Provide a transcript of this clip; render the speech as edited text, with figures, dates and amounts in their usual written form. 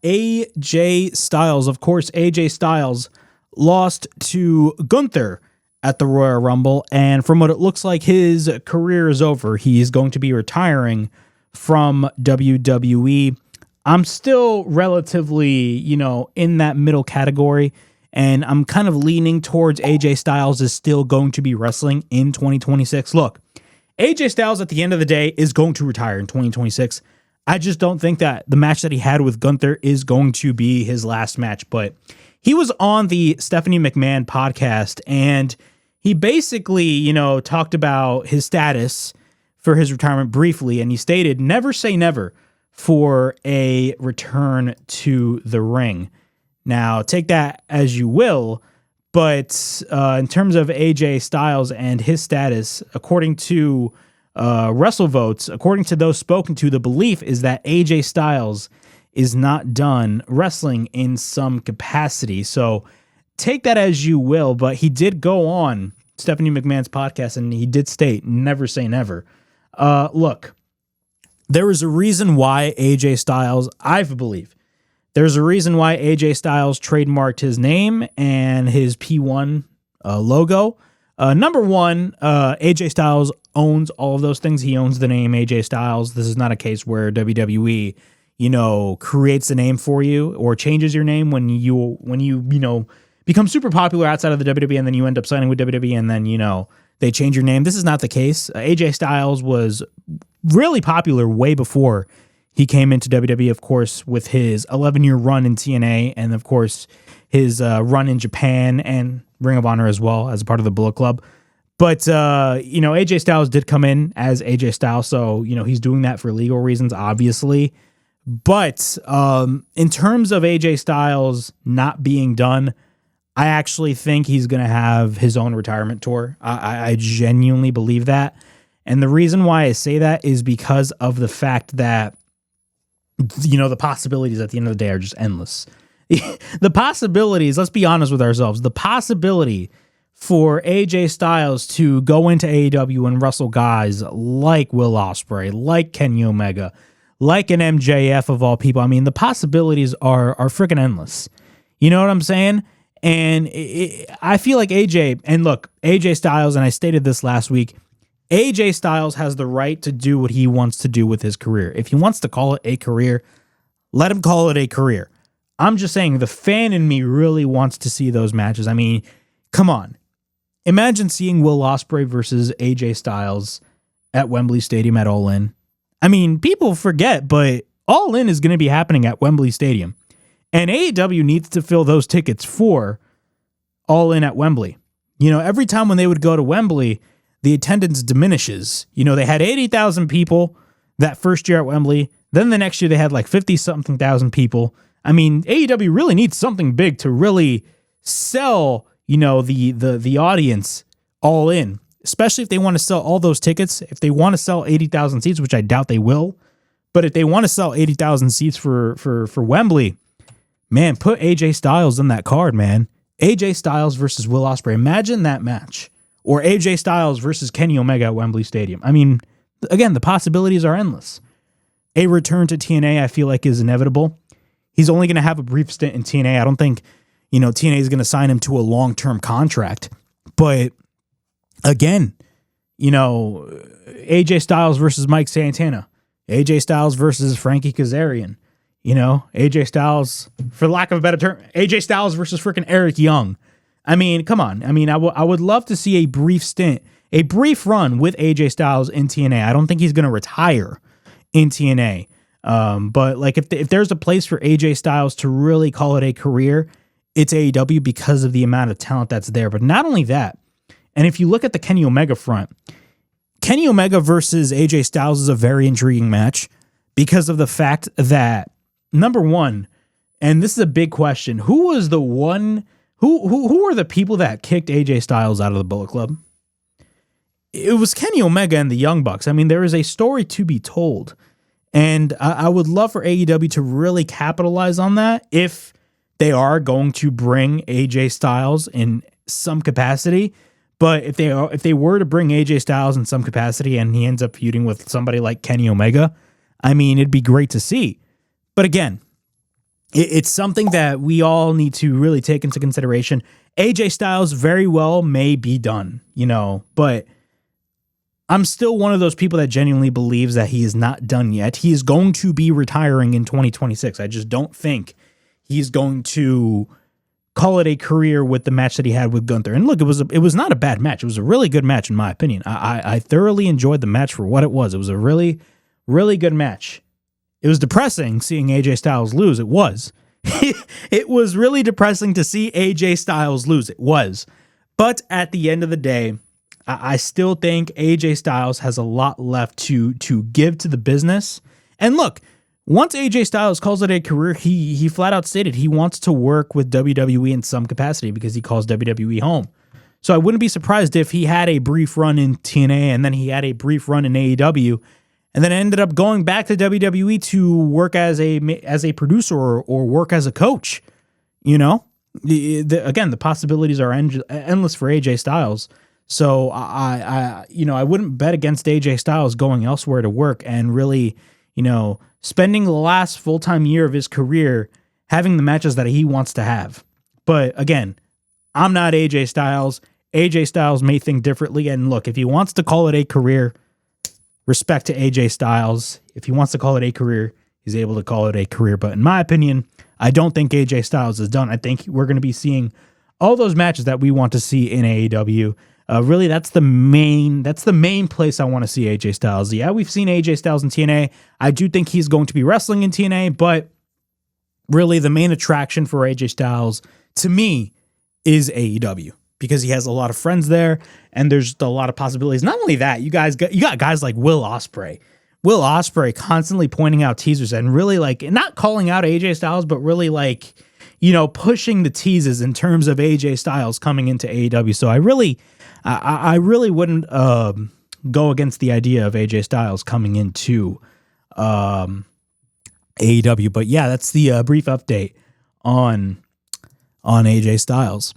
AJ Styles. Of course, AJ Styles lost to Gunther at the Royal Rumble, and from what it looks like, his career is over. He is going to be retiring from WWE. I'm still relatively, in that middle category, and I'm kind of leaning towards AJ Styles is still going to be wrestling in 2026. Look, AJ Styles at the end of the day is going to retire in 2026. I just don't think that the match that he had with Gunther is going to be his last match, but he was on the Stephanie McMahon podcast, and he basically, talked about his status for his retirement briefly, and he stated, never say never for a return to the ring. Now, take that as you will, but in terms of AJ Styles and his status, according to WrestleVotes, according to those spoken to, the belief is that AJ Styles is not done wrestling in some capacity. So take that as you will, but he did go on Stephanie McMahon's podcast and he did state, never say never. Look, there is a reason why AJ Styles, I believe, there's a reason why AJ Styles trademarked his name and his P1 logo. Number one, AJ Styles owns all of those things. He owns the name AJ Styles. This is not a case where WWE, creates the name for you or changes your name when you become super popular outside of the WWE and then you end up signing with WWE and then, they change your name. This is not the case. AJ Styles was really popular way before he came into WWE, of course, with his 11-year run in TNA and, of course, his run in Japan and Ring of Honor as well as a part of the Bullet Club. But, AJ Styles did come in as AJ Styles, so, he's doing that for legal reasons, obviously. But in terms of AJ Styles not being done, I actually think he's going to have his own retirement tour. I genuinely believe that. And the reason why I say that is because of the fact that, the possibilities at the end of the day are just endless. The possibilities, let's be honest with ourselves, the possibility for AJ Styles to go into AEW and wrestle guys like Will Ospreay, like Kenny Omega, like an MJF of all people. I mean, the possibilities are freaking endless. You know what I'm saying? And I feel like AJ Styles, and I stated this last week, AJ Styles has the right to do what he wants to do with his career. If he wants to call it a career, let him call it a career. I'm just saying the fan in me really wants to see those matches. I mean, come on. Imagine seeing Will Ospreay versus AJ Styles at Wembley Stadium at All In. I mean, people forget, but All In is going to be happening at Wembley Stadium. And AEW needs to fill those tickets for All In at Wembley. Every time when they would go to Wembley, the attendance diminishes. They had 80,000 people that first year at Wembley. Then the next year they had like 50-something thousand people. I mean, AEW really needs something big to really sell, the audience All In, especially if they want to sell all those tickets. If they want to sell 80,000 seats, which I doubt they will, but if they want to sell 80,000 seats for Wembley, man, put AJ Styles in that card, man. AJ Styles versus Will Ospreay. Imagine that match. Or AJ Styles versus Kenny Omega at Wembley Stadium. I mean, again, the possibilities are endless. A return to TNA, I feel like, is inevitable. He's only going to have a brief stint in TNA. I don't think, TNA is going to sign him to a long-term contract. But, again, AJ Styles versus Mike Santana. AJ Styles versus Frankie Kazarian. AJ Styles, for lack of a better term, AJ Styles versus freaking Eric Young. I mean, come on. I mean, I would love to see a brief stint, a brief run with AJ Styles in TNA. I don't think he's going to retire in TNA. But like if there's a place for AJ Styles to really call it a career, it's AEW because of the amount of talent that's there. But not only that, and if you look at the Kenny Omega front, Kenny Omega versus AJ Styles is a very intriguing match because of the fact that, number one, and this is a big question, who was the one... Who were the people that kicked AJ Styles out of the Bullet Club? It was Kenny Omega and the Young Bucks. I mean, there is a story to be told. And I would love for AEW to really capitalize on that if they are going to bring AJ Styles in some capacity. But if they were to bring AJ Styles in some capacity and he ends up feuding with somebody like Kenny Omega, I mean, it'd be great to see. But again, it's something that we all need to really take into consideration. AJ Styles very well may be done, but I'm still one of those people that genuinely believes that he is not done yet. He is going to be retiring in 2026. I just don't think he's going to call it a career with the match that he had with Gunther. And look, it was not a bad match. It was a really good match in my opinion. I thoroughly enjoyed the match for what it was. It was a really, really good match. It was depressing seeing AJ Styles lose. It was. It was really depressing to see AJ Styles lose. It was. But at the end of the day, I still think AJ Styles has a lot left to give to the business. And look, once AJ Styles calls it a career, he flat out stated he wants to work with WWE in some capacity because he calls WWE home. So I wouldn't be surprised if he had a brief run in TNA and then he had a brief run in AEW and then ended up going back to WWE to work as a producer or work as a coach. Again, the possibilities are endless for AJ Styles. So I wouldn't bet against AJ Styles going elsewhere to work and really, spending the last full-time year of his career having the matches that he wants to have. But again, I'm not AJ Styles. AJ Styles may think differently. And look, if he wants to call it a career, respect to AJ Styles. If he wants to call it a career, he's able to call it a career. But in my opinion, I don't think AJ Styles is done. I think we're going to be seeing all those matches that we want to see in AEW. Really, that's the main place I want to see AJ Styles. Yeah, we've seen AJ Styles in TNA. I do think he's going to be wrestling in TNA, but really the main attraction for AJ Styles to me is AEW because he has a lot of friends there and there's a lot of possibilities. Not only that, you got guys like Will Ospreay. Will Ospreay constantly pointing out teasers and really not calling out AJ Styles, but really pushing the teases in terms of AJ Styles coming into AEW. So I really wouldn't go against the idea of AJ Styles coming into AEW. But yeah, that's the brief update on AJ Styles.